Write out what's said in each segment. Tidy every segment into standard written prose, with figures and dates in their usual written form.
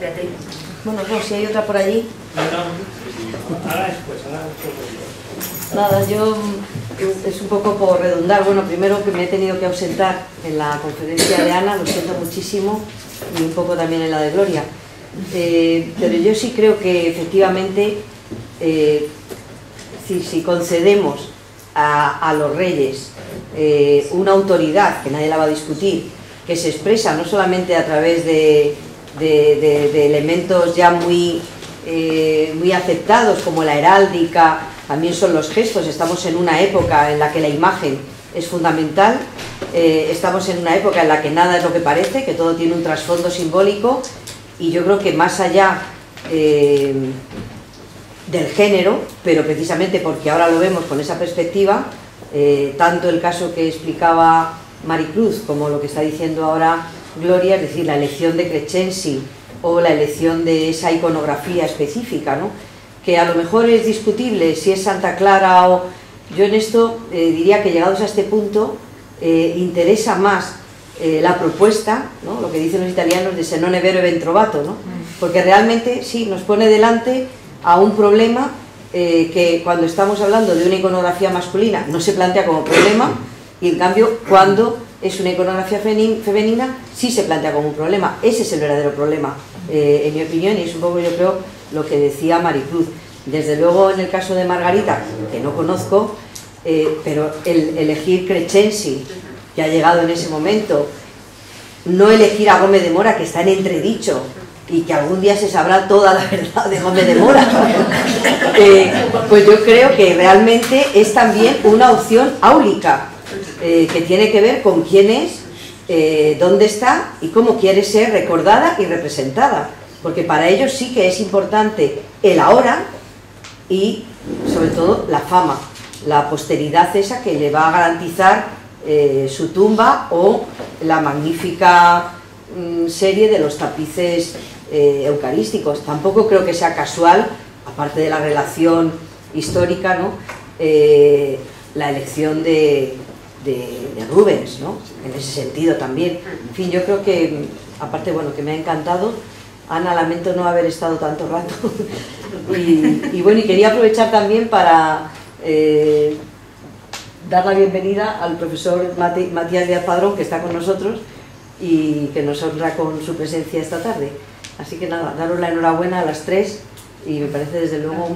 Beatriz. Bueno, no, si hay otra por allí. Ahora después. Nada, yo es un poco por redundar. Bueno, primero que me he tenido que ausentar en la conferencia de Ana, lo siento muchísimo, y un poco también en la de Gloria. Pero yo sí creo que efectivamente, si concedemos a los reyes una autoridad, que nadie la va a discutir, que se expresa no solamente a través de elementos ya muy aceptados como la heráldica, también son los gestos. Estamos en una época en la que la imagen es fundamental, estamos en una época en la que nada es lo que parece, que todo tiene un trasfondo simbólico, y yo creo que más allá del género, pero precisamente porque ahora lo vemos con esa perspectiva, tanto el caso que explicaba Maricruz como lo que está diciendo ahora Gloria, es decir, la elección de Crescenzi o la elección de esa iconografía específica, ¿no? Que a lo mejor es discutible si es Santa Clara o... Yo en esto diría que llegados a este punto interesa más la propuesta, ¿no? Lo que dicen los italianos de se non è vero e ben trovato, ¿no? Porque realmente sí nos pone delante a un problema que cuando estamos hablando de una iconografía masculina no se plantea como problema, y en cambio cuando es una iconografía femenina sí se plantea como un problema. Ese es el verdadero problema, en mi opinión, y es un poco, yo creo, lo que decía Maricruz. Desde luego en el caso de Margarita, que no conozco, pero el elegir Crescenzi, que ha llegado en ese momento, no elegir a Gómez de Mora, que está en entredicho, y que algún día se sabrá toda la verdad de Gómez de Mora, pues yo creo que realmente es también una opción áulica, que tiene que ver con quién es, dónde está y cómo quiere ser recordada y representada, porque para ellos sí que es importante el ahora y sobre todo la fama, la posteridad esa que le va a garantizar su tumba o la magnífica serie de los tapices eucarísticos. Tampoco creo que sea casual, aparte de la relación histórica, ¿no? La elección de Rubens, ¿no? En ese sentido también. En fin, yo creo que, aparte, bueno, que me ha encantado. Ana, lamento no haber estado tanto rato. Y bueno, y quería aprovechar también para dar la bienvenida al profesor Matías Díaz Padrón, que está con nosotros y que nos honra con su presencia esta tarde. Así que nada, daros la enhorabuena a las tres, y me parece desde luego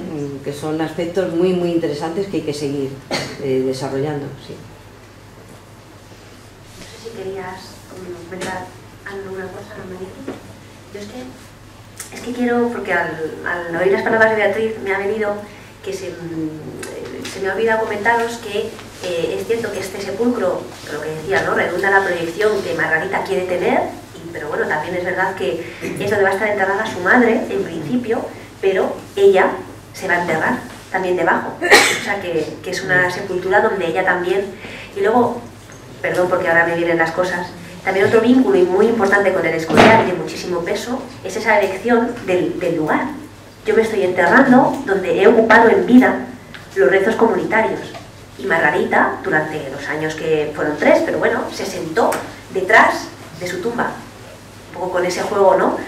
que son aspectos muy muy interesantes que hay que seguir desarrollando. Sí. No sé si querías comentar alguna cosa, María. Yo es que quiero, porque al oír las palabras de Beatriz me ha venido que se me ha olvidado comentaros que es cierto que este sepulcro, lo que decía, ¿no?, redunda la proyección que Margarita quiere tener, pero bueno, también es verdad que es donde va a estar enterrada su madre, en principio, pero ella se va a enterrar también debajo. O sea, que es una sepultura donde ella también... Y luego, perdón porque ahora me vienen las cosas, también otro vínculo muy importante con el Escorial y de muchísimo peso es esa elección del lugar. Yo me estoy enterrando donde he ocupado en vida los rezos comunitarios. Y Margarita, durante los años que fueron 3, pero bueno, se sentó detrás de su tumba. Un poco con ese juego, ¿no?,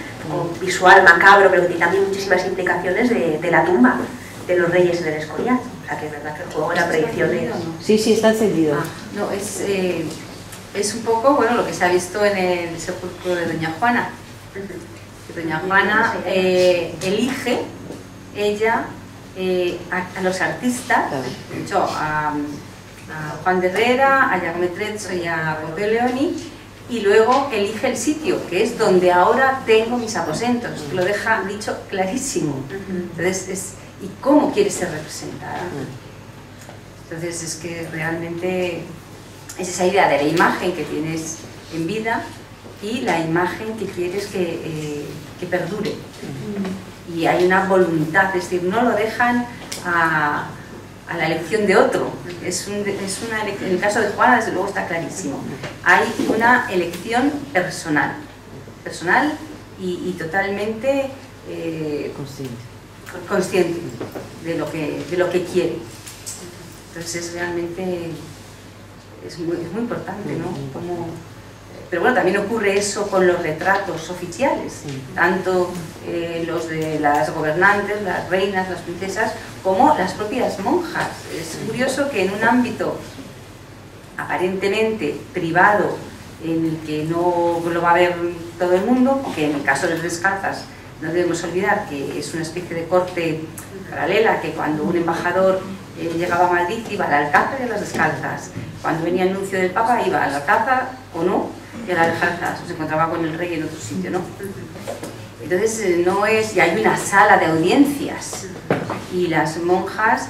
visual, macabro, pero que tiene también muchísimas implicaciones de la tumba de los reyes en el Escorial. O sea, que es verdad que el juego de la predicción es... Sí, sí, está encendido. No, es un poco, bueno, lo que se ha visto en el sepulcro de Doña Juana. Doña Juana elige, ella, a los artistas, de hecho, a Juan de Herrera, a Giacomo Trezzo y a Pompeo Leoni, y luego elige el sitio, que es donde ahora tengo mis aposentos. Lo deja dicho clarísimo. Entonces, ¿y cómo quiere ser representada? Entonces, es que realmente es esa idea de la imagen que tienes en vida y la imagen que quieres que perdure. Y hay una voluntad, es decir, no lo dejan a la elección de otro. En el caso de Juana, desde luego, está clarísimo. Hay una elección personal y totalmente consciente de lo que quiere. Entonces, realmente es muy importante, ¿no? Como Pero bueno, también ocurre eso con los retratos oficiales, tanto los de las gobernantes, las reinas, las princesas, como las propias monjas. Es curioso que en un ámbito aparentemente privado, en el que no lo va a ver todo el mundo, que en el caso de las descalzas no debemos olvidar que es una especie de corte paralela, que cuando un embajador llegaba a Madrid iba al Alcázar y a las descalzas, cuando venía el anuncio del Papa iba al Alcázar o no, y a las descalzas, se encontraba con el rey en otro sitio, ¿no? Entonces no es, y hay una sala de audiencias y las monjas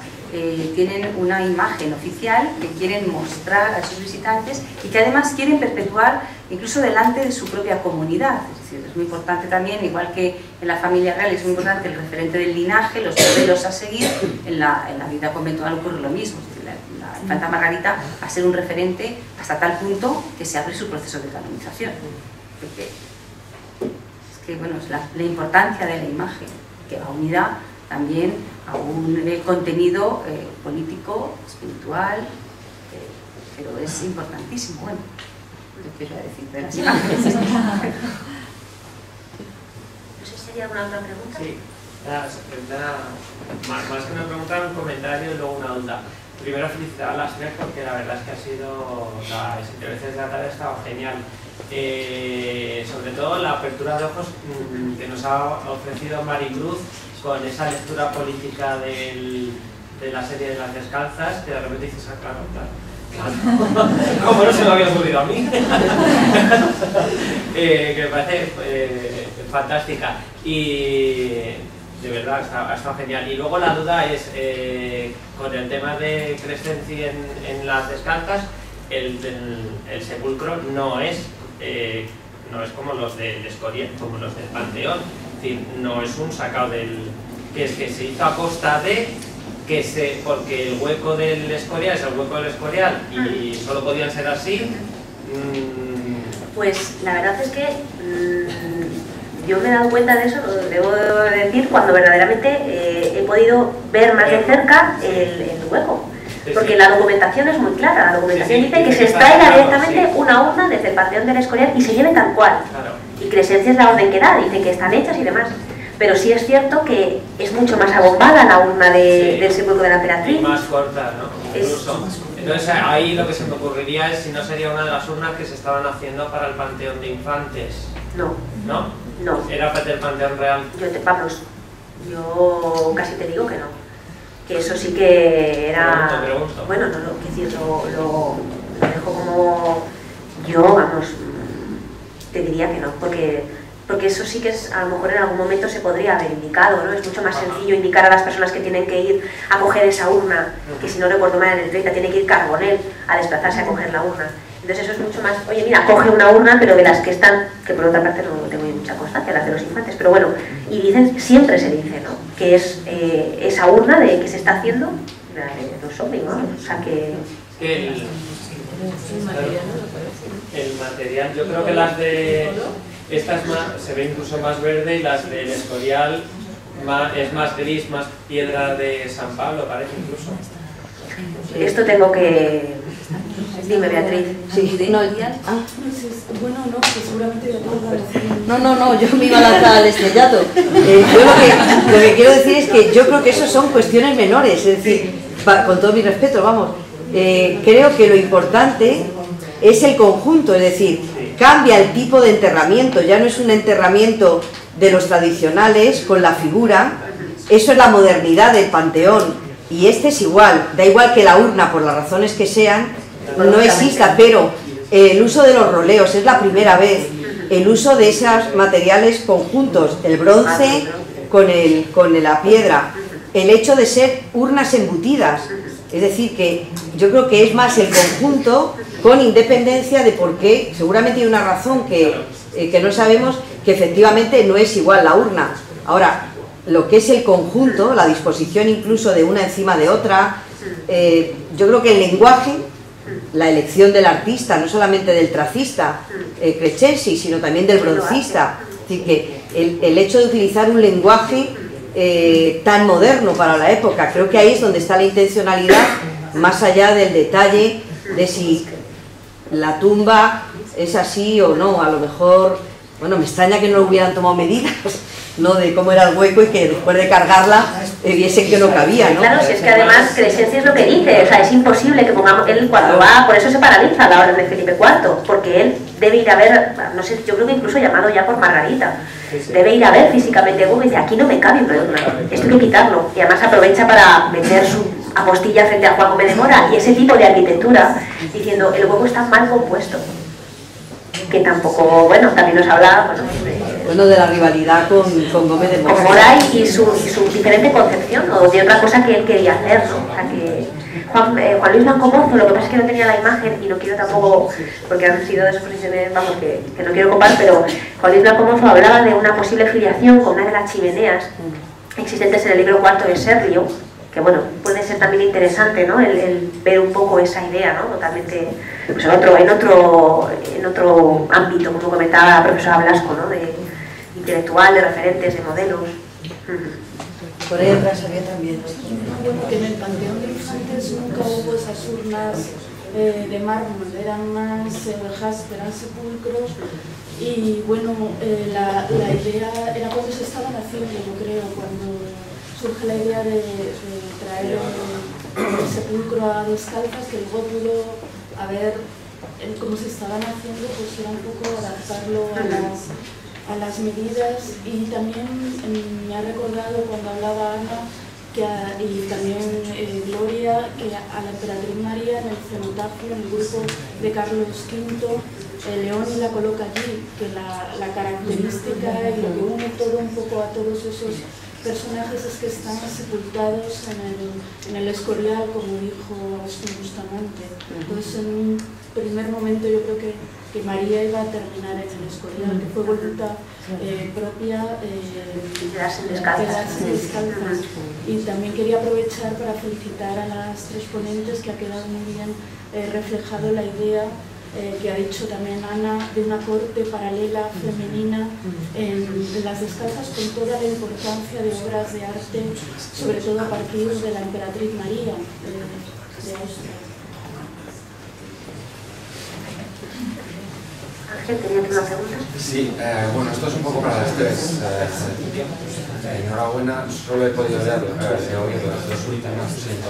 tienen una imagen oficial que quieren mostrar a sus visitantes y que además quieren perpetuar incluso delante de su propia comunidad. Es decir, es muy importante también, igual que en la familia real es muy importante el referente del linaje, los modelos a seguir, en la vida conventual ocurre lo mismo. Es decir, la infanta Margarita va a ser un referente hasta tal punto que se abre su proceso de canonización. Porque es que, bueno, es la importancia de la imagen, que va unida también a un contenido político, espiritual, pero es importantísimo. Bueno, lo quiero decir de las imágenes. No sé si hay alguna otra pregunta. Sí, más que una pregunta, un comentario y luego una duda. Primero felicitar a las tres porque la verdad es que ha sido, las intervenciones de la tarde ha estado genial. Sobre todo la apertura de ojos que nos ha ofrecido Maricruz con esa lectura política de la serie de las descalzas, que de repente dices, claro. ¿Cómo no se me había ocurrido a mí? Que me parece fantástica y de verdad ha estado genial. Y luego la duda es, con el tema de Crescenzi en las descalzas, el sepulcro no es como los del Escorial, como los del Panteón. Es decir, no es un sacado que se hizo a costa de porque el hueco del Escorial es el hueco del Escorial y solo podían ser así. Pues la verdad es que yo me he dado cuenta de eso, lo debo decir, cuando verdaderamente he podido ver más de cerca el hueco. Porque la documentación es muy clara, la documentación dice que se extrae directamente una urna desde el Panteón del Escorial y se lleve tal cual. Y Crescenzi es la orden que da, dice que están hechas y demás. Pero sí es cierto que es mucho más abombada la urna del sepulcro de la emperatriz. Y más corta, ¿no? Incluso. Entonces ahí lo que se me ocurriría es si no sería una de las urnas que se estaban haciendo para el Panteón de Infantes. No. ¿No? No. ¿Era para el Panteón Real? Vamos, yo casi te digo que no. Que eso sí que era... Pregunto. Bueno, no, lo dejo como... Yo, vamos, te diría que no, porque eso sí que es, a lo mejor en algún momento se podría haber indicado, ¿no? Es mucho más sencillo indicar a las personas que tienen que ir a coger esa urna, que si no recuerdo mal en el 30 tiene que ir Carbonell a desplazarse a coger la urna. Entonces eso es mucho más, oye mira, coge una urna, pero de las que están, que por otra parte no tengo mucha constancia, las de los infantes, pero bueno, y dicen, siempre se dice, ¿no? Que es esa urna de que se está haciendo, la de los zombies, ¿no? O sea que... El material, yo creo que las de... Esta se ve incluso más verde y las del Escorial es más gris, más piedra de San Pablo, parece incluso. Esto tengo que... Dime, Beatriz. Sí, no, bueno, no, que seguramente no, yo me iba a lanzar al estrellato. Yo lo que quiero decir es que yo creo que eso son cuestiones menores, es decir, con todo mi respeto, vamos, creo que lo importante es el conjunto, es decir, cambia el tipo de enterramiento, ya no es un enterramiento de los tradicionales con la figura, eso es la modernidad del panteón, y este es igual, da igual que la urna, por las razones que sean, no exista, pero el uso de los roleos es la primera vez, el uso de esos materiales conjuntos, el bronce con la piedra, el hecho de ser urnas embutidas, es decir, que yo creo que es más el conjunto con independencia de por qué, seguramente hay una razón que no sabemos, que efectivamente no es igual la urna. Ahora, lo que es el conjunto, la disposición incluso de una encima de otra, yo creo que el lenguaje, la elección del artista, no solamente del tracista Crescenzi, sino también del broncista, es decir, que el hecho de utilizar un lenguaje tan moderno para la época, creo que ahí es donde está la intencionalidad, más allá del detalle de si la tumba es así o no. A lo mejor, bueno, me extraña que no hubieran tomado medidas, ¿no?, de cómo era el hueco y que después de cargarla viesen que no cabía, ¿no? Claro, si es que además Crescenci es lo que dice, o sea, es imposible que pongamos, él cuando va, por eso se paraliza a la orden de Felipe IV, porque él debe ir a ver, no sé, yo creo que incluso llamado ya por Margarita, debe ir a ver físicamente el hueco y dice, aquí no me cabe un redondo, esto hay que quitarlo, y además aprovecha para meter su apostilla frente a Juan Gómez de Mora, y ese tipo de arquitectura, diciendo, el hueco está mal compuesto, que tampoco, bueno, también nos habla, bueno, de la rivalidad con Gómez de Mora. Con Mora y su diferente concepción, o de otra cosa que él quería hacer, ¿no? O sea, que Juan Luis Blanco Mozo, lo que pasa es que no tenía la imagen y no quiero tampoco, porque han sido exposiciones, vamos, que no quiero ocupar, pero Juan Luis Blanco Mozo hablaba de una posible filiación con una de las chimeneas existentes en el libro cuarto de Serlio, que bueno, puede ser también interesante, ¿no?, el ver un poco esa idea, ¿no?, totalmente, pues en otro ámbito, como comentaba la profesora Blasco, ¿no?, de intelectual, de referentes, de modelos. Por ahí atrás había también. Bueno, que en el Panteón de Infantes nunca hubo esas urnas de mármol, eran más jaspe, eran sepulcros, y bueno, la idea era cuando se estaban haciendo, yo creo, cuando surge la idea de traer el sepulcro a Descalzas, que luego pudo haber, como se estaban haciendo, pues era un poco adaptarlo a las medidas. Y también me ha recordado cuando hablaba Ana y también Gloria, que a la emperatriz María en el cenotafio, en el grupo de Carlos V, Leoni la coloca allí, que la característica y lo que une todo un poco a todos esos personajes es que están sepultados en el Escorial, como dijo Agustín Bustamante. Entonces, en un primer momento yo creo que María iba a terminar en el Escorial, que fue voluntad propia quedarse descalzas. Y también quería aprovechar para felicitar a las tres ponentes, que ha quedado muy bien reflejado la idea que ha dicho también Ana, de una corte paralela femenina en las Descalzas, con toda la importancia de obras de arte, sobre todo a partir de la emperatriz María de Austria. Ángel, ¿tenía una pregunta? Sí, bueno, esto es un poco para las tres. Enhorabuena, solo he podido ver, he oído las dos últimas, siento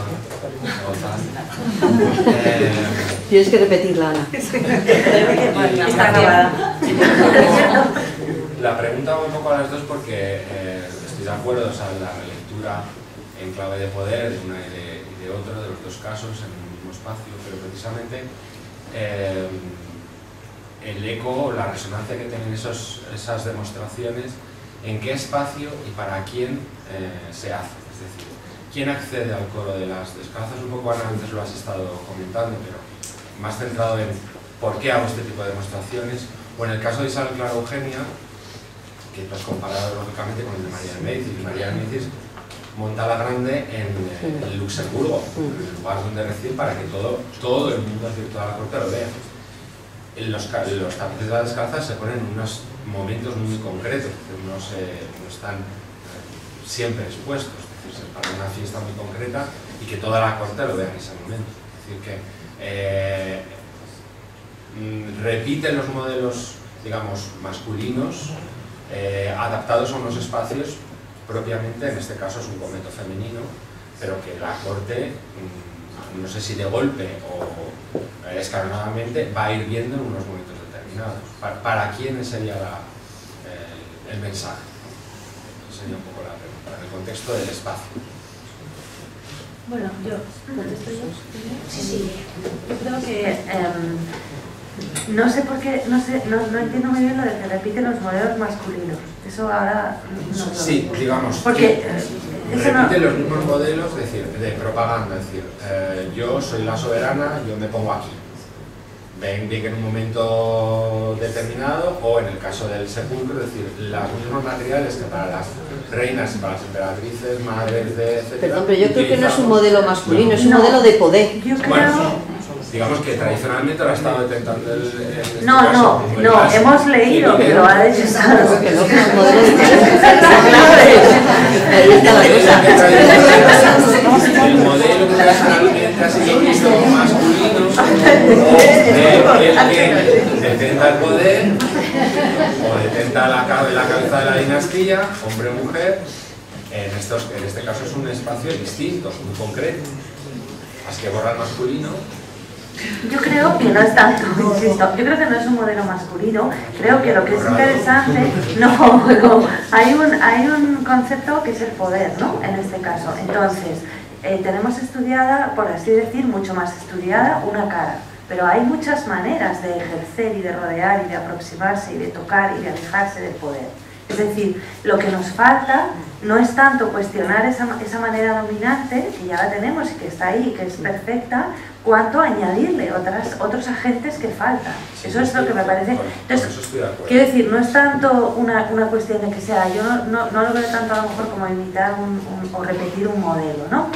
Tienes que repetirla, Ana. Está grabada. La pregunta va un poco a las dos porque estoy de acuerdo, o sea, la relectura en clave de poder de una y de otro, de los dos casos en el mismo espacio, pero precisamente el eco, la resonancia que tienen esas demostraciones, en qué espacio y para quién se hace, es decir, quién accede al coro de las Descalzas. Un poco, Ana, antes lo has estado comentando, pero más centrado en por qué hago este tipo de demostraciones, o en el caso de Isabel Clara Eugenia, que tú has comparado lógicamente con el de María de Médicis. María de Médicis monta la grande en Luxemburgo, el lugar donde reside, para que todo el mundo, es decir, toda la corte lo vea. Los tapices de las Descalzas se ponen en unos momentos muy concretos, no están siempre expuestos, es decir, se para una fiesta muy concreta y que toda la corte lo vea en ese momento. Es decir, que repiten los modelos, digamos, masculinos, adaptados a unos espacios propiamente, en este caso es un cometo femenino, pero que la corte, no sé si de golpe o escalonadamente, va a ir viendo en unos momentos determinados. ¿Para quién sería el mensaje? Esa sería un poco la pregunta, en el contexto del espacio. Bueno, yo contesto yo. Sí. Yo creo que no sé por qué, no entiendo muy bien lo de que repiten los modelos masculinos. Eso ahora no. Sí, digamos, porque repiten los mismos modelos, es decir, de propaganda, es decir, yo soy la soberana, yo me pongo aquí. Ven que en un momento determinado, o en el caso del sepulcro, es decir, los mismos materiales que para las reinas y para las emperatrices, madres de etcétera. Perdón, pero yo creo que no es un modelo masculino, es un modelo de poder. Yo creo... Bueno, digamos que tradicionalmente lo ha estado detectando el No, hemos leído que lo ha detectado. Que no, que es un modelo de poder. Ahí está la cosa. El modelo que tradicionalmente ha sido visto masculino, el que intenta familia, hombre o mujer, en este caso es un espacio distinto, muy concreto. Así que borrar masculino. Yo creo que no es tanto, insisto, yo creo que no es un modelo masculino, creo que lo que es interesante, hay un concepto que es el poder, ¿no? En este caso. Entonces, tenemos estudiada, por así decir, mucho más estudiada una cara, pero hay muchas maneras de ejercer y de rodear y de aproximarse y de tocar y de alejarse del poder. Es decir, lo que nos falta no es tanto cuestionar esa manera dominante, que ya la tenemos y que está ahí, que es perfecta, cuanto añadirle otros agentes que faltan. Eso es lo que me parece. Entonces, quiero decir, no es tanto una cuestión de que sea, yo no lo veo tanto a lo mejor como imitar o repetir un modelo, ¿no?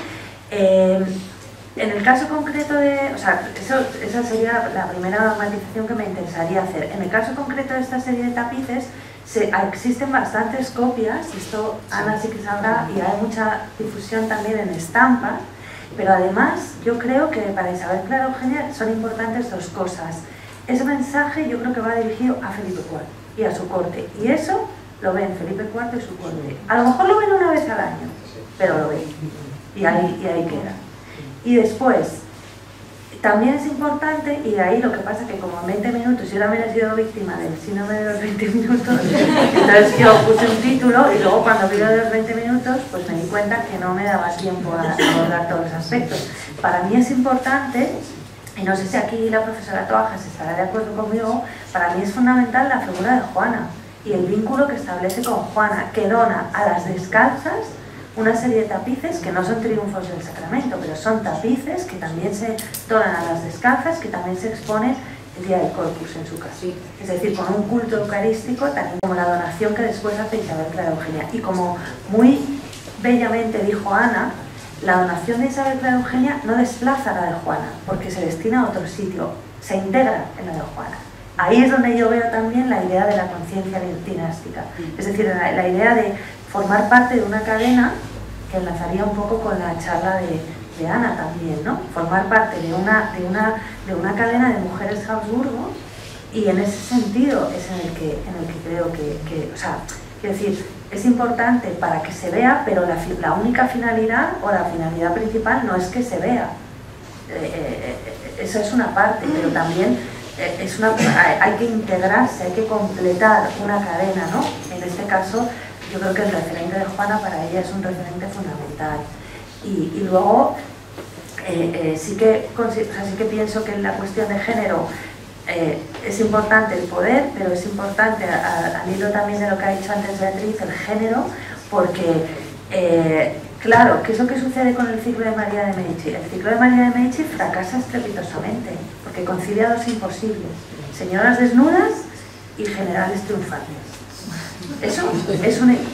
En el caso concreto de, o sea, esa sería la primera matización que me interesaría hacer. En el caso concreto de esta serie de tapices, existen bastantes copias, y esto Ana sí que sabrá, y hay mucha difusión también en estampas, pero además yo creo que para Isabel Clara Eugenia son importantes dos cosas. Ese mensaje yo creo que va dirigido a Felipe IV y a su corte, y eso lo ven Felipe IV y su corte. A lo mejor lo ven una vez al año, pero lo ven, y ahí queda. Y después, también es importante, y de ahí lo que pasa que como en 20 minutos, yo también he sido víctima del síndrome de los 20 minutos, entonces yo puse un título y luego cuando vi lo de los 20 minutos, pues me di cuenta que no me daba tiempo a abordar todos los aspectos. Para mí es importante, y no sé si aquí la profesora Toajas estará de acuerdo conmigo, para mí es fundamental la figura de Juana y el vínculo que establece con Juana, que dona a las descalzas una serie de tapices que no son triunfos del sacramento, pero son tapices que también se donan a las descalzas, que también se exponen el día del Corpus en su caso. Es decir, con un culto eucarístico, también como la donación que después hace Isabel Clara Eugenia. Y como muy bellamente dijo Ana, la donación de Isabel Clara Eugenia no desplaza la de Juana, porque se destina a otro sitio, se integra en la de Juana. Ahí es donde yo veo también la idea de la conciencia dinástica. Es decir, la idea de formar parte de una cadena que enlazaría un poco con la charla de Ana también, ¿no? Formar parte de una cadena de mujeres Habsburgo, y en ese sentido es en el que creo que o sea, quiero decir, es importante para que se vea, pero la única finalidad o la finalidad principal no es que se vea. Eso es una parte, pero también hay que integrarse, hay que completar una cadena, ¿no? En este caso, yo creo que el referente de Juana para ella es un referente fundamental. Y luego, sí que pienso que en la cuestión de género es importante el poder, pero es importante, al hilo también de lo que ha dicho antes Beatriz, el género, porque, claro, ¿qué es lo que sucede con el ciclo de María de Medici? El ciclo de María de Medici fracasa estrepitosamente, porque concilia dos imposibles: señoras desnudas y generales triunfantes. Eso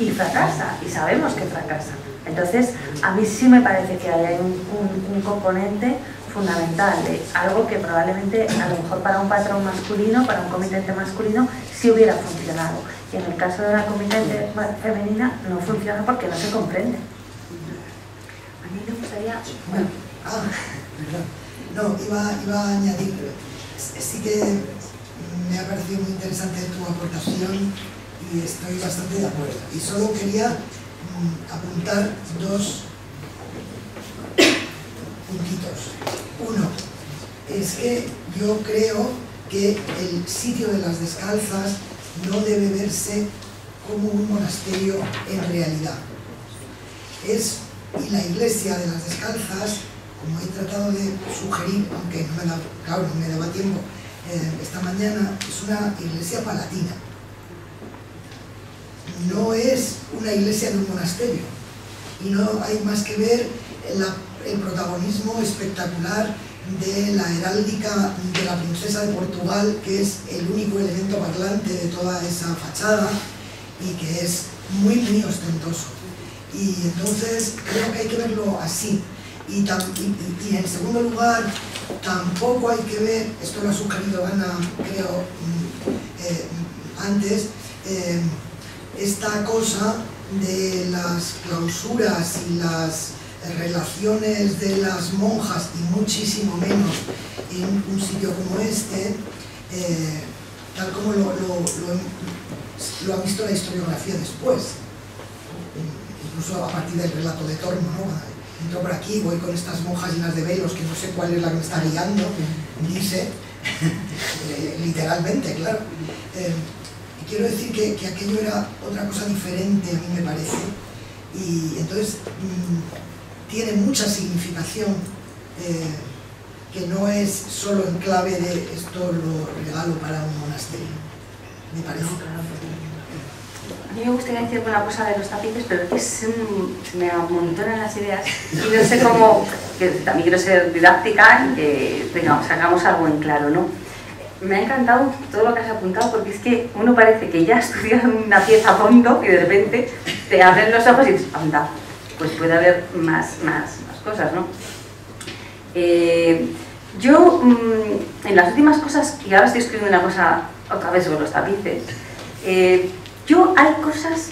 y fracasa, y sabemos que fracasa. Entonces, a mí sí me parece que hay un componente fundamental de algo que probablemente, a lo mejor para un patrón masculino, para un comitente masculino, sí hubiera funcionado. Y en el caso de la comitente femenina no funciona porque no se comprende. A mí me gustaría... Bueno. No, iba a añadir, sí que me ha parecido muy interesante tu aportación y estoy bastante de acuerdo. Y solo quería apuntar dos puntitos. Uno, es que yo creo que el sitio de las descalzas no debe verse como un monasterio en realidad. Y la iglesia de las descalzas, como he tratado de sugerir, aunque no me daba tiempo esta mañana, es una iglesia palatina. No es una iglesia de un monasterio, y no hay más que ver el protagonismo espectacular de la heráldica de la princesa de Portugal, que es el único elemento parlante de toda esa fachada y que es muy, muy ostentoso. Y entonces creo que hay que verlo así. Y en segundo lugar, tampoco hay que ver, esto lo ha sugerido Ana, creo, antes, esta cosa de las clausuras y las relaciones de las monjas, y muchísimo menos en un sitio como este, tal como lo ha visto la historiografía después. incluso a partir del relato de Tormo, ¿no? Entro por aquí, voy con estas monjas llenas de velos, que no sé cuál es la que me está guiando, dice, literalmente, claro. Y quiero decir que aquello era otra cosa diferente, a mí me parece, y entonces tiene mucha significación, que no es solo en clave de esto lo regalo para un monasterio, me parece. A mí me gustaría decir una cosa de los tapices, pero que se me amontonan las ideas y no sé cómo, que también quiero ser didáctica y que venga, sacamos algo en claro, ¿no? Me ha encantado todo lo que has apuntado, porque es que uno parece que ya ha estudiado una pieza a fondo y de repente te abren los ojos y dices, anda, pues puede haber más cosas, ¿no? Yo, en las últimas cosas, y ahora estoy escribiendo una cosa otra vez sobre los tapices, yo hay cosas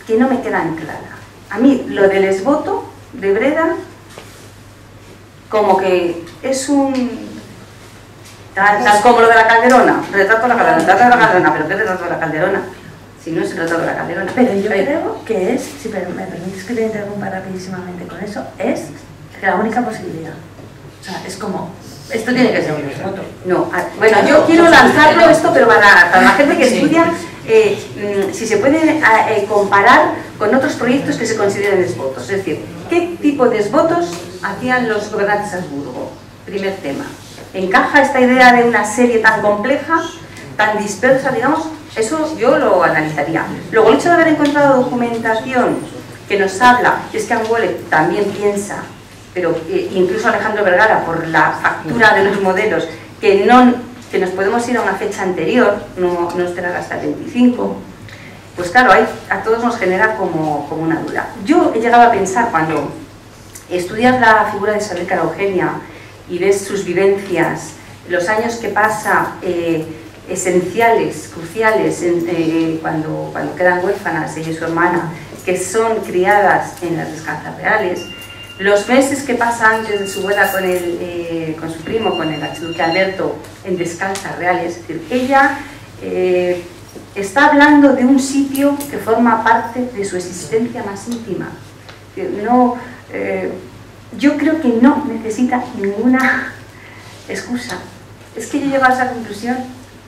que no me quedan claras. A mí lo del esboto de Breda como que es un tal como lo de la Calderona, retrato de la Calderona, pero ¿qué retrato de la Calderona? Si no es el retrato de la Calderona. Pero yo creo que es, si me permites que te interrumpa rapidísimamente con eso, es la única posibilidad. O sea, es como, esto tiene que ser un esboto. No, bueno, yo quiero lanzarlo esto, pero para la gente que estudia, si se puede comparar con otros proyectos que se consideren esbotos. Es decir, ¿qué tipo de esbotos hacían los gobernantes de Habsburgo? Primer tema. ¿Encaja esta idea de una serie tan compleja, tan dispersa, digamos? Eso yo lo analizaría. Luego, el hecho de haber encontrado documentación que nos habla, es que Anguille también piensa, pero incluso Alejandro Vergara, por la factura de los modelos, que nos podemos ir a una fecha anterior, no esperar hasta el 25, pues claro, a todos nos genera como una duda. Yo he llegado a pensar, cuando estudias la figura de Isabel Clara Eugenia y ves sus vivencias, los años que pasa, esenciales, cruciales, cuando quedan huérfanas, ella y su hermana, que son criadas en las descansas reales, los meses que pasa antes de su boda con su primo, con el archiduque Alberto, en descalzas reales, es decir, ella está hablando de un sitio que forma parte de su existencia más íntima. Yo creo que no necesita ninguna excusa. Es que yo llego a esa conclusión.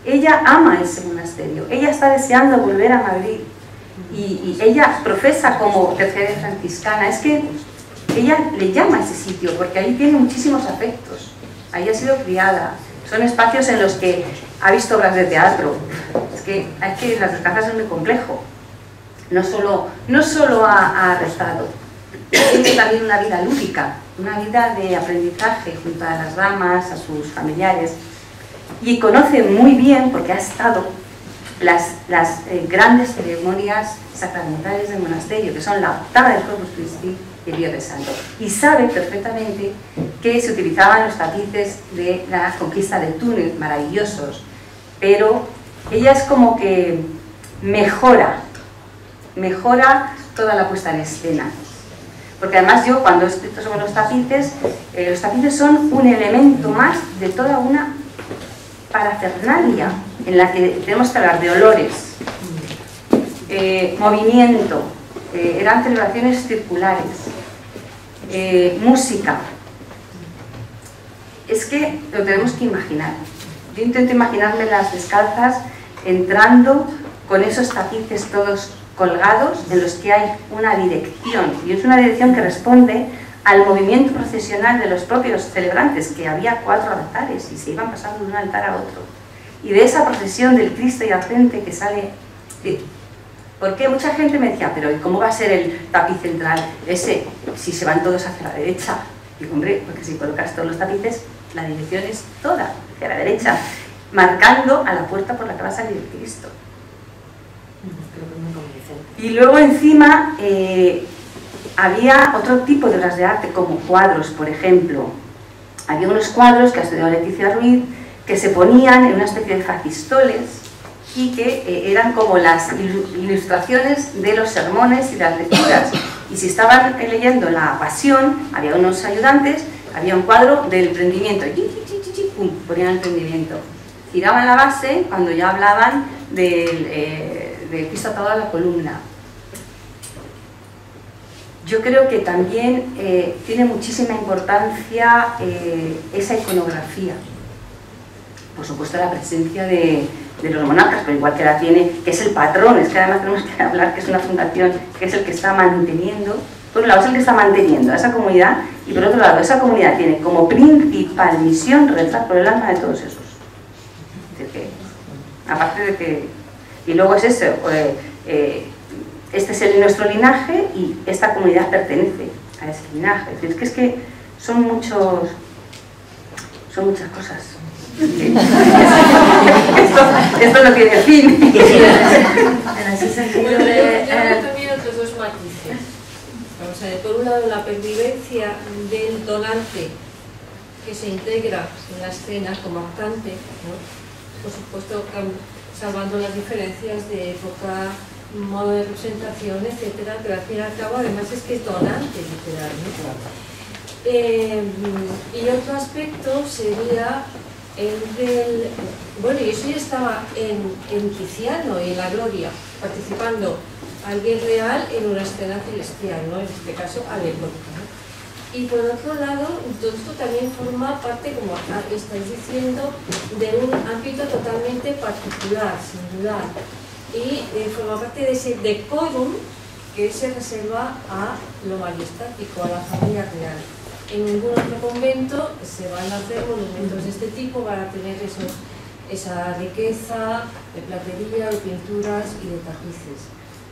Ella ama ese monasterio, ella está deseando volver a Madrid y ella profesa como terciaria franciscana. Es que ella le llama a ese sitio porque ahí tiene muchísimos afectos, ahí ha sido criada, son espacios en los que ha visto obras de teatro. Es que las descalzas es muy complejo, no solo ha rezado, tiene también una vida lúdica, una vida de aprendizaje junto a las damas, a sus familiares, y conoce muy bien, porque ha estado, las grandes ceremonias sacramentales del monasterio, que son la octava del Corpus Christi y el Viernes Santo, y sabe perfectamente que se utilizaban los tapices de la conquista de Túnez, maravillosos, pero ella es como que mejora toda la puesta en escena. Porque además yo, cuando he escrito sobre los tapices son un elemento más de toda una parafernalia en la que tenemos que hablar de olores, movimiento, eran celebraciones circulares, música. Es que lo tenemos que imaginar. Yo intento imaginarme las descalzas entrando con esos tapices todos colgados en los que hay una dirección, y es una dirección que responde al movimiento procesional de los propios celebrantes, que había 4 altares y se iban pasando de un altar a otro, y de esa procesión del Cristo yacente que sale. Porque mucha gente me decía, pero ¿y cómo va a ser el tapiz central ese si se van todos hacia la derecha? Digo, hombre, porque si colocas todos los tapices, la dirección es toda hacia la derecha, marcando a la puerta por la que va a salir el Cristo. Y luego encima había otro tipo de obras de arte, como cuadros, por ejemplo. Había unos cuadros que ha estudiado Leticia Ruiz, que se ponían en una especie de facistoles y que eran como las ilustraciones de los sermones y de las lecturas. Y si estaban leyendo la Pasión, había unos ayudantes, había un cuadro del prendimiento, pum, ponían el prendimiento. Giraban la base cuando ya hablaban de Cristo atado a la columna. yo creo que también tiene muchísima importancia esa iconografía. Por supuesto la presencia de los monarcas, pero igual que la tiene, que es el patrón, es que además tenemos que hablar que es una fundación que es el que está manteniendo, por un lado es el que está manteniendo a esa comunidad y por otro lado esa comunidad tiene como principal misión rezar por el alma de todos esos. Es decir, que, aparte de que... Y luego es eso, este es nuestro linaje y esta comunidad pertenece a ese linaje. Es decir, es que son muchas cosas. esto no tiene fin. En ese sentido, yo veo también otros dos matices. Vamos a ver, por un lado, la pervivencia del donante que se integra en la escena como actante, ¿no? Por supuesto, salvando las diferencias de época, modo de representación, etcétera, pero al fin y al cabo, además es que es donante literal, ¿no? Y otro aspecto sería el del... Bueno, yo sí estaba en Tiziano y en La Gloria, participando alguien real en una escena celestial, ¿no? En este caso, alegórica, ¿no? Y por otro lado, todo esto también forma parte, como estáis diciendo, de un ámbito totalmente particular, singular, y forma parte de ese decorum que se reserva a lo majestático, a la familia real. En ningún otro convento se van a hacer monumentos de este tipo, van a tener esa riqueza de platería, de pinturas y de tapices.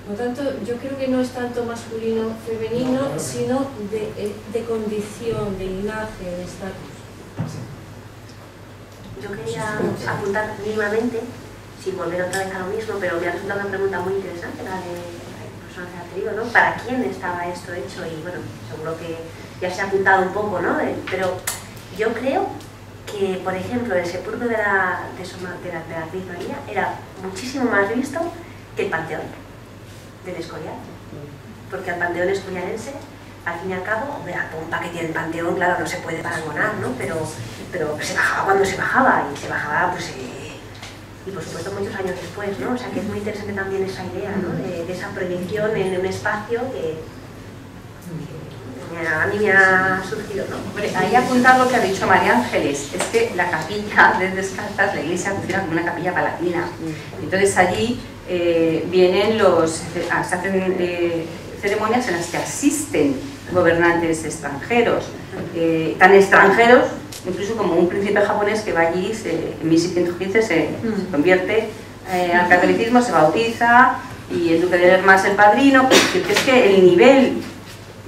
Por lo tanto, yo creo que no es tanto masculino, femenino, sino de condición, de linaje, de estatus. Yo quería apuntar mínimamente, sin volver otra vez a lo mismo, pero me ha resultado una pregunta muy interesante, la de personas que ha tenido, ¿no? ¿Para quién estaba esto hecho? Y bueno, seguro que ya se ha apuntado un poco, ¿no? Pero yo creo que, por ejemplo, el sepulcro de la Beatriz María era muchísimo más visto que el Panteón del Escorial, porque al Panteón escorialense, al fin y al cabo, la pompa que tiene el Panteón, claro, no se puede paragonar, ¿no? Pero se bajaba cuando se bajaba, y se bajaba, pues, y por supuesto muchos años después, ¿no? O sea que es muy interesante también esa idea, ¿no? De esa proyección en un espacio que a mí me ha surgido, ¿no? Hombre, ahí apuntar lo que ha dicho María Ángeles, es que la capilla de Descalzas, la iglesia funciona como una capilla palatina. Entonces allí vienen se hacen ceremonias en las que asisten gobernantes extranjeros, tan extranjeros, incluso como un príncipe japonés que va allí, en 1615 se convierte al catolicismo, se bautiza, y el duque de Lerma es el padrino. Es que el nivel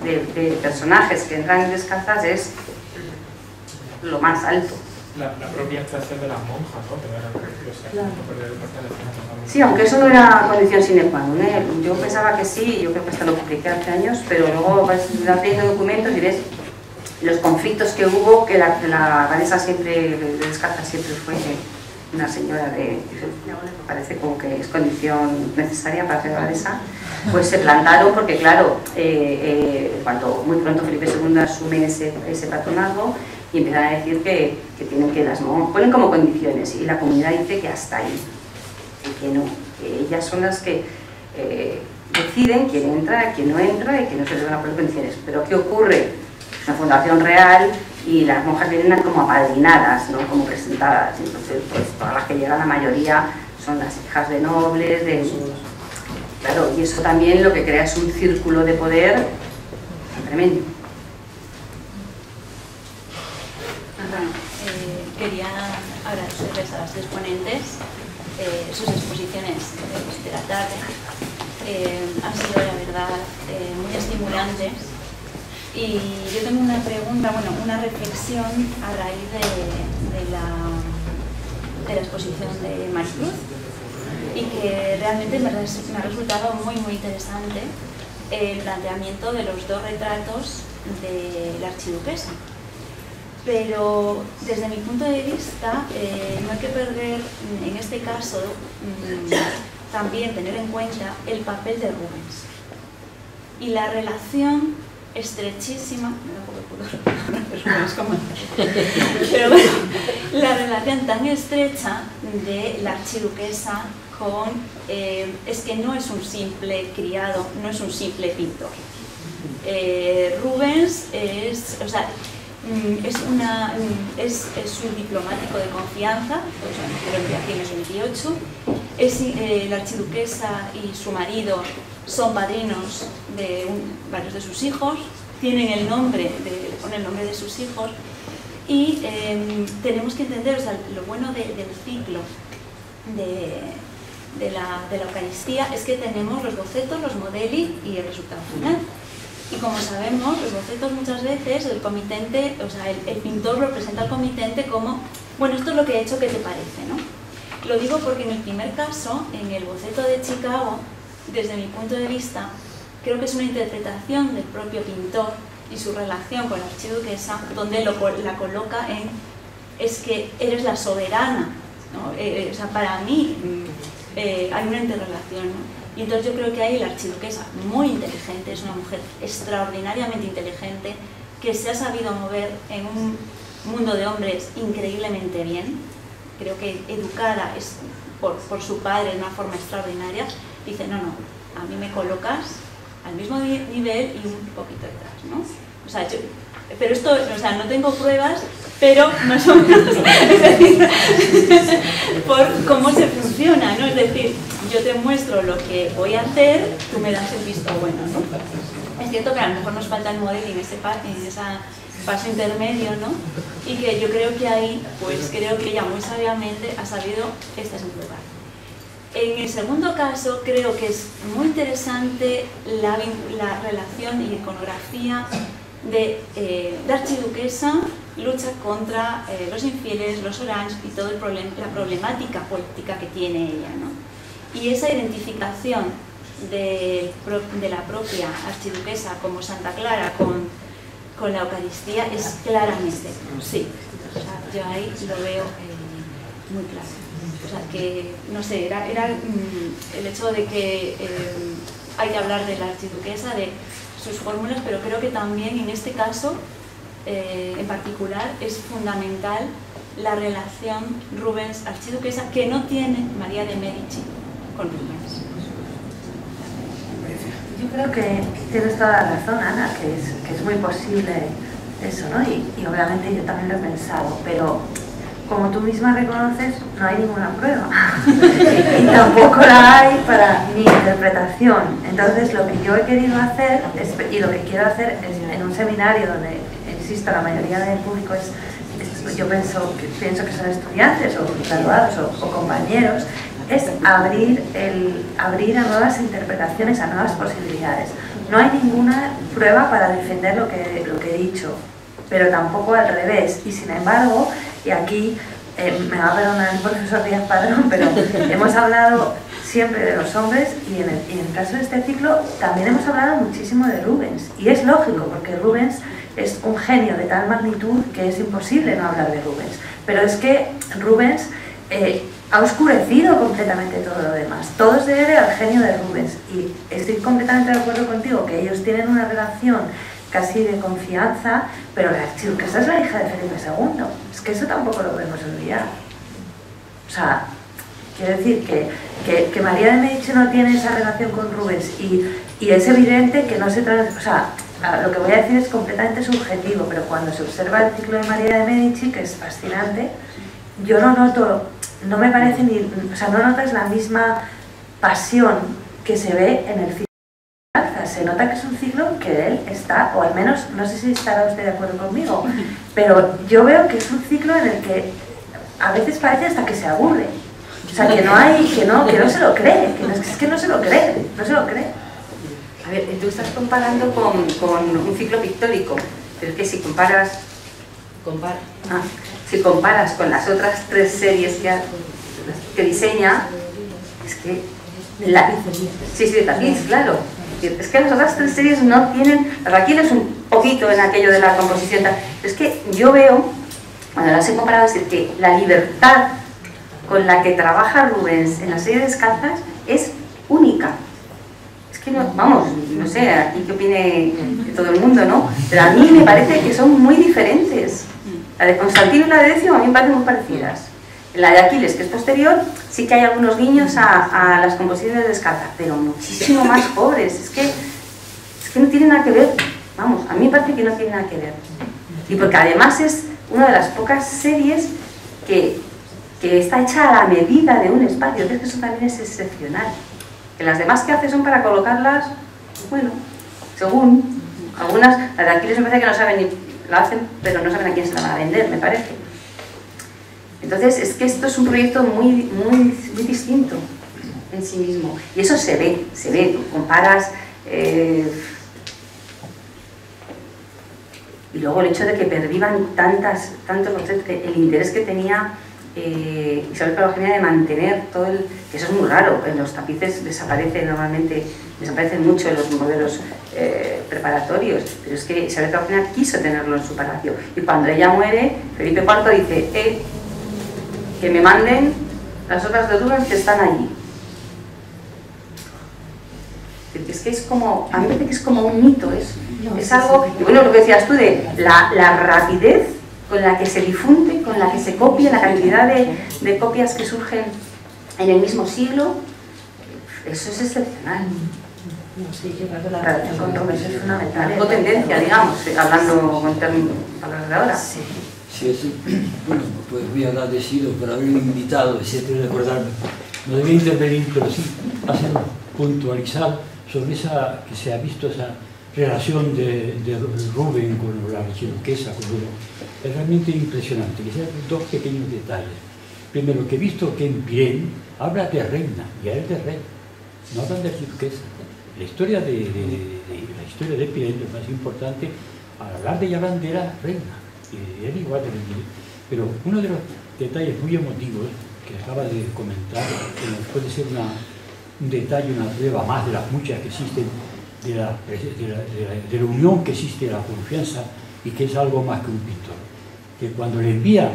de personajes que entran en Descalzas es lo más alto. La propia actuación de las monjas, ¿no? Que eran religiosas. Sí, aunque eso no era condición sine qua non, ¿eh? Yo pensaba que sí, yo creo que hasta lo publiqué hace años, pero luego vas leyendo documentos y ves los conflictos que hubo, que la abadesa siempre, de Descalzas siempre fue una señora me parece como que es condición necesaria para ser abadesa, pues se plantaron porque claro, cuando muy pronto Felipe II asume ese patronazgo y empiezan a decir que tienen que las monjas, ponen como condiciones y la comunidad dice que hasta ahí, y que no, que ellas son las que deciden quién entra, quién no entra y que no se les van a poner condiciones. Pero ¿qué ocurre? Es una fundación real y las monjas vienen como apadrinadas, ¿no? Como presentadas, entonces pues todas las que llegan, la mayoría son las hijas de nobles, claro, y eso también lo que crea es un círculo de poder tremendo. Bueno, quería agradecerles a las tres ponentes sus exposiciones de la tarde. Han sido, la verdad, muy estimulantes. Y yo tengo una pregunta, bueno, una reflexión a raíz de la exposición de Maricruz, y que realmente me ha resultado muy interesante el planteamiento de los dos retratos de la archiduquesa. Pero desde mi punto de vista no hay que perder, en este caso, también tener en cuenta el papel de Rubens y la relación estrechísima, me da poco pudor, pero bueno, la relación tan estrecha de la archiduquesa con, es que no es un simple criado, no es un simple pintor, Rubens es, o sea, es un diplomático de confianza, pues, nació aquí en el 28, la archiduquesa y su marido son padrinos de varios de sus hijos, tienen el nombre, ponen el nombre de sus hijos, y tenemos que entender, o sea, lo bueno del ciclo de la Eucaristía es que tenemos los bocetos, los modeli y el resultado final. Y como sabemos, los bocetos muchas veces, el comitente, o sea, el pintor lo presenta al comitente como, bueno, esto es lo que he hecho, ¿qué te parece?, ¿no? Lo digo porque en el primer caso, en el boceto de Chicago, desde mi punto de vista, creo que es una interpretación del propio pintor y su relación con la archiduquesa, donde la coloca en, es que eres la soberana, ¿no? O sea, para mí hay una interrelación, ¿no? Y entonces yo creo que ahí la archiduquesa, muy inteligente, es una mujer extraordinariamente inteligente, que se ha sabido mover en un mundo de hombres increíblemente bien, creo que educada es por su padre de una forma extraordinaria, dice, no, a mí me colocas al mismo nivel y un poquito detrás, ¿no? O sea, pero esto, o sea, no tengo pruebas, pero más o menos por cómo se funciona, ¿no? Es decir, yo te muestro lo que voy a hacer, tú me das el visto bueno, ¿no? Es cierto que a lo mejor nos falta el modeling en ese paso intermedio, ¿no? Y que yo creo que ahí, pues creo que ella muy sabiamente ha sabido, este es mi lugar. En el segundo caso, creo que es muy interesante la relación y iconografía de la archiduquesa, lucha contra los infieles, los orange y toda la problemática política que tiene ella, ¿no? Y esa identificación de la propia archiduquesa como Santa Clara con la Eucaristía es claramente, sí, o sea, yo ahí lo veo muy claro. O sea, que, no sé, era el hecho de que hay que hablar de la archiduquesa, de sus fórmulas, pero creo que también en este caso, en particular, es fundamental la relación Rubens-archiduquesa que no tiene María de Medici con Rubens. Yo creo que tienes toda la razón, Ana, que es muy posible eso, ¿no? Y obviamente yo también lo he pensado, pero como tú misma reconoces, no hay ninguna prueba y tampoco la hay para mi interpretación. Entonces lo que yo he querido hacer y lo que quiero hacer es, en un seminario donde, insisto, la mayoría del público yo pienso que son estudiantes o graduados o compañeros, es abrir a nuevas interpretaciones, a nuevas posibilidades. No hay ninguna prueba para defender lo que he dicho, pero tampoco al revés. Y sin embargo, y aquí me va a perdonar el profesor Díaz Padrón, pero hemos hablado siempre de los hombres y en el caso de este ciclo también hemos hablado muchísimo de Rubens. Y es lógico, porque Rubens es un genio de tal magnitud que es imposible no hablar de Rubens. Pero es que Rubens ha oscurecido completamente todo lo demás. Todo se debe al genio de Rubens. Y estoy completamente de acuerdo contigo que ellos tienen una relación casi de confianza, pero la archiduquesa es la hija de Felipe II. Es que eso tampoco lo podemos olvidar. O sea, quiero decir que María de Medici no tiene esa relación con Rubens y es evidente que no se trata... O sea, lo que voy a decir es completamente subjetivo, pero cuando se observa el ciclo de María de Medici, que es fascinante, yo no noto, no me parece ni... O sea, no notas la misma pasión que se ve en el ciclo. Se nota que es un ciclo que él está, o al menos, no sé si estará usted de acuerdo conmigo, pero yo veo que es un ciclo en el que a veces parece hasta que se aburre. O sea, que no hay, que no se lo cree, es que no se lo cree, no se lo cree. A ver, tú estás comparando con un ciclo pictórico, pero es que si comparas con las otras tres series que diseña, es que de tapiz, claro. Es que las otras tres series no tienen... Raquel es un poquito en aquello de la composición. Es que yo veo, cuando las he comparado, es que la libertad con la que trabaja Rubens en la serie Descalzas es única. Es que no, vamos, no sé, aquí qué opine todo el mundo, ¿no? Pero a mí me parece que son muy diferentes. La de Constantino y la de Decio a mí me parecen muy parecidas. En la de Aquiles, que es posterior, sí que hay algunos guiños a las composiciones de Descalzas, pero muchísimo más pobres. Es que no tiene nada que ver. vamos, a mí me parece que no tiene nada que ver. Y porque además es una de las pocas series que está hecha a la medida de un espacio, que eso también es excepcional. Que las demás que hace son para colocarlas, bueno, según algunas, las de Aquiles me parece que no saben ni, la hacen, pero no saben a quién se la van a vender, me parece. Entonces, es que esto es un proyecto muy distinto en sí mismo. Y eso se ve, tú comparas... y luego el hecho de que pervivan tantos conceptos, el interés que tenía Isabel Calvo Eugenia de mantener todo el... que eso es muy raro, en los tapices desaparecen mucho en los modelos preparatorios, pero es que Isabel Calvo Eugenia quiso tenerlo en su palacio. Y cuando ella muere, Felipe IV dice, que me manden las obras de Rubens que están allí. Es que es como, a mí me parece que es como un mito eso. Es algo, y bueno, lo que decías tú de la rapidez con la que se difunde, con la que se copia, la cantidad de copias que surgen en el mismo siglo, eso es excepcional. La relación con Rubens es fundamental, o tendencia, digamos, hablando con palabras de ahora. Sí, bueno, pues voy a hablar de Silo por haberme invitado, siempre recordarme. No debía intervenir, pero sí hacer puntualizar sobre esa, que se ha visto esa relación de Rubens con la archiduquesa, con Rubens. Es realmente impresionante. Quisiera dos pequeños detalles. Primero, que he visto que en Pirén habla de reina, y a él de rey, no hablan de archiduquesa. La historia de Pirén es más importante, al hablar de Yolanda era reina. Y era igual de Pirén. Pero uno de los detalles muy emotivos que acaba de comentar, que puede ser un detalle, una prueba más de las muchas que existen, de la unión que existe, de la confianza, y que es algo más que un pintor. Que cuando ella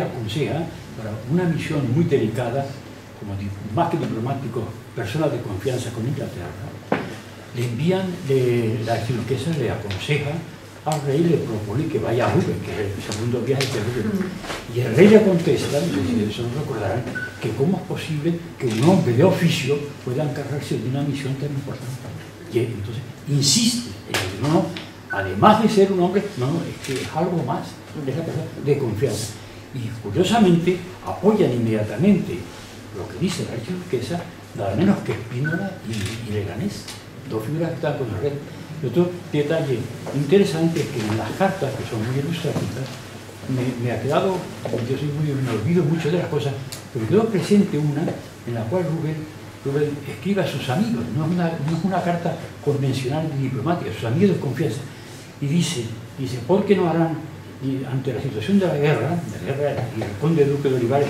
aconseja para una misión muy delicada, como más que diplomático, personas de confianza con Inglaterra, le envían, la archiduquesa le aconseja al rey, le propone que vaya a Rubens, que es el segundo viaje de Rubens. Y el rey le contesta, y eso no recordarán, que cómo es posible que un hombre de oficio pueda encargarse de una misión tan importante. Y entonces insiste en que no, además de ser un hombre, es que es algo más, es la persona de confianza. Y curiosamente apoyan inmediatamente lo que dice la archiduquesa, nada menos que Spínola y Leganés, dos figuras que están con el rey. Y otro detalle interesante es que en las cartas, que son muy ilustrativas, me ha quedado, yo me olvido mucho de las cosas, pero me quedó presente una en la cual Rubens escribe a sus amigos, no es una carta convencional ni diplomática, a sus amigos de confianza, y dice, ¿por qué no harán, ante la situación de la guerra, y el conde duque de Olivares,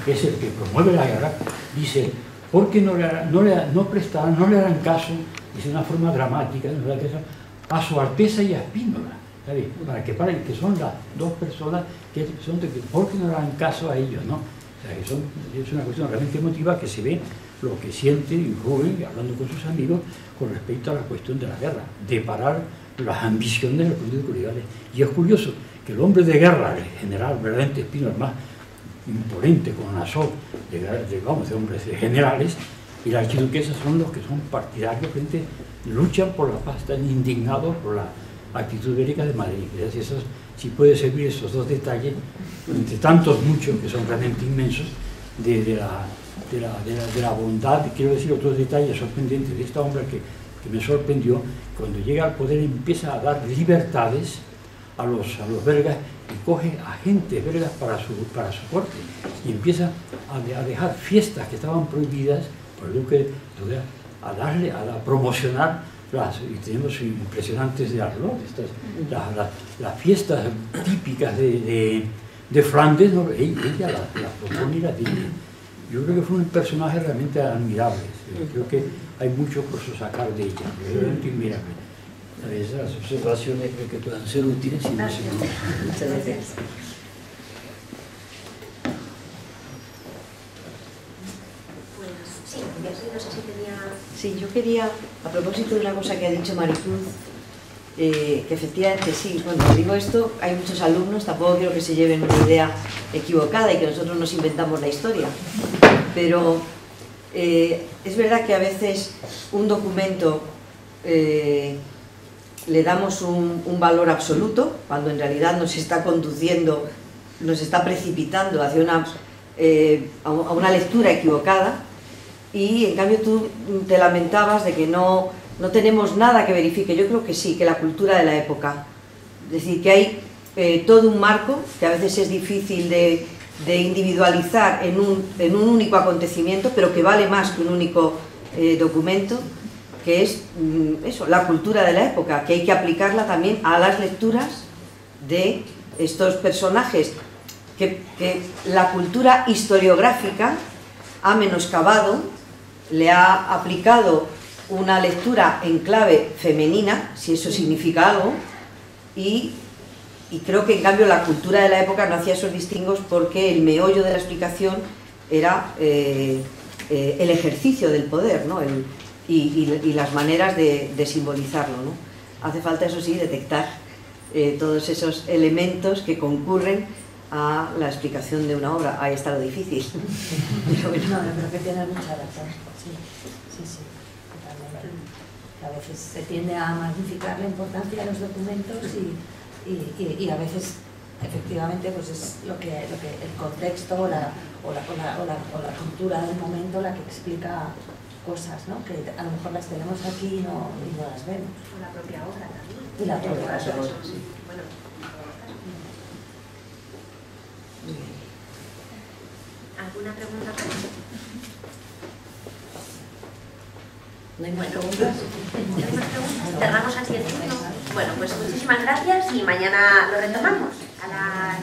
que es el que promueve la guerra, dice, ¿por qué no le harán caso, dice de una forma dramática, a su Alteza y a Spínola? Para que son las dos personas que son de que, ¿por qué no le dan caso a ellos? ¿No? O sea, que es una cuestión realmente emotiva que se ve lo que siente Rubens, hablando con sus amigos, con respecto a la cuestión de la guerra, de parar las ambiciones del conde de Olivares. Y es curioso que el hombre de guerra, el general verdaderamente Spínola, más imponente con una sola de hombres de generales, y la archiduquesa son los que son partidarios, gente luchan por la paz, están indignados por la actitud bélica de Madrid. Si puede servir esos dos detalles, entre tantos muchos que son realmente inmensos, de la bondad. Quiero decir otros detalles sorprendentes de este hombre que me sorprendió. Cuando llega al poder empieza a dar libertades a los belgas y coge agentes belgas para su corte y empieza a dejar fiestas que estaban prohibidas por el duque, a promocionar y tenemos impresionantes de Arlot, las fiestas típicas de Flandes, ¿no? Ella las propone y las dice. Yo creo que fue un personaje realmente admirable. Creo que hay mucho por sacar de ella, realmente admirable. Esas observaciones creo que puedan ser útiles y no sé. Muchas gracias. Sí, yo quería, a propósito de una cosa que ha dicho Maricruz, que efectivamente sí, cuando digo esto, hay muchos alumnos, tampoco quiero que se lleven una idea equivocada y que nosotros nos inventamos la historia, pero es verdad que a veces un documento le damos un valor absoluto, cuando en realidad nos está conduciendo, nos está precipitando hacia a una lectura equivocada, y en cambio tú te lamentabas de que no tenemos nada que verifique. Yo creo que sí, que la cultura de la época, es decir, que hay todo un marco que a veces es difícil de individualizar en un único acontecimiento, pero que vale más que un único documento, que es eso, la cultura de la época, que hay que aplicarla también a las lecturas de estos personajes que la cultura historiográfica ha menoscabado, le ha aplicado una lectura en clave femenina, si eso significa algo, y creo que en cambio la cultura de la época no hacía esos distingos, porque el meollo de la explicación era el ejercicio del poder, ¿no? Y las maneras de simbolizarlo, ¿no? Hace falta, eso sí, detectar todos esos elementos que concurren a la explicación de una obra. Ahí está lo difícil. Pero bueno. No, yo creo que tiene mucha razón. Sí, totalmente. A veces se tiende a magnificar la importancia de los documentos y a veces efectivamente pues es lo que el contexto o la cultura del momento la que explica cosas, ¿no? Que a lo mejor las tenemos aquí y no las vemos. O la propia obra también. Y la propia obra, sí. Bueno, ¿alguna pregunta más? ¿No hay más preguntas? ¿No hay más preguntas? Cerramos así el turno. Bueno, pues muchísimas gracias y mañana lo retomamos a las